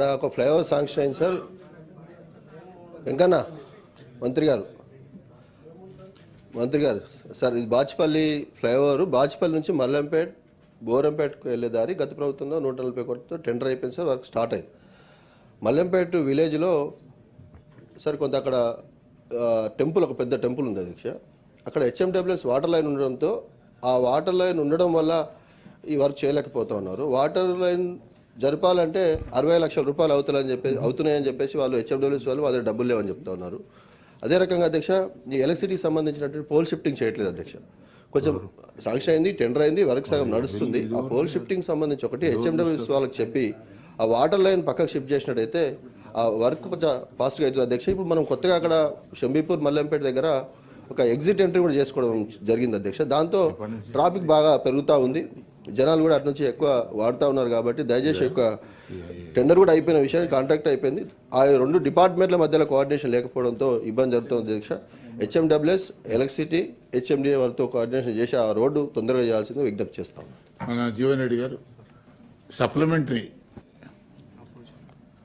ఒక flyover sanction అయింది sir. Venkanna మంత్రి గారు సార్, ఇది బాచ్పల్లి ఫ్లైఓవర్, బాచ్పల్లి నుంచి మల్లంపేట్ బోరంపేటకు వెళ్ళే దారి గత ప్రభుత్వంలో 140 కోట్లతో టెండర్ అయిపోయింది సార్. వర్క్ స్టార్ట్ అయింది. మల్లంపేట విలేజ్లో సార్ కొంత అక్కడ టెంపుల్, ఒక పెద్ద టెంపుల్ ఉంది అధ్యక్ష. అక్కడ HMWS వాటర్ లైన్ ఉండడంతో ఆ వాటర్ లైన్ ఉండడం వల్ల ఈ వర్క్ చేయలేకపోతూ ఉన్నారు. వాటర్ లైన్ జరపాలంటే 60 లక్షల రూపాయలు అవుతున్నాయని చెప్పేసి వాళ్ళు HMWS వాళ్ళు వాళ్ళ డబ్బులు లేవని చెప్తా ఉన్నారు. అదే రకంగా అధ్యక్ష, ఈ ఎలక్ట్రిసిటీకి సంబంధించినటువంటి పోల్ షిఫ్టింగ్ చేయట్లేదు అధ్యక్ష. కొంచెం శాంక్షన్ అయింది, టెండర్ అయింది, వర్క్ సగం నడుస్తుంది. ఆ పోల్ షిఫ్టింగ్ సంబంధించి ఒకటి HMWS వాళ్ళకి చెప్పి ఆ వాటర్ లైన్ పక్కకు షిఫ్ట్ చేసినట్టయితే ఆ వర్క్ కొంచెం ఫాస్ట్గా అవుతుంది అధ్యక్ష. ఇప్పుడు మనం కొత్తగా అక్కడ షంబీపూర్ మల్లంపేట దగ్గర ఒక ఎగ్జిట్ ఎంట్రీ కూడా చేసుకోవడం జరిగింది అధ్యక్ష. దాంతో ట్రాఫిక్ బాగా పెరుగుతూ ఉంది, జనాలు కూడా అటు నుంచి ఎక్కువ వాడుతూ ఉన్నారు. కాబట్టి దయచేసి ఎక్కువ టెండర్ కూడా అయిపోయిన విషయాన్ని కాంట్రాక్ట్ అయిపోయింది. ఆ రెండు డిపార్ట్మెంట్ల మధ్యలో కోఆర్డినేషన్ లేకపోవడంతో ఇబ్బంది జరుగుతుంది అధ్యక్ష. HMWS, ఎలక్ట్రిసిటీ, HMDA వాళ్ళతో కోఆర్డినేషన్ చేసి ఆ రోడ్డు తొందరగా చేయాల్సింది విజ్ఞప్తి చేస్తాం. మన జీవన్ రెడ్డి గారు సప్లిమెంటరీ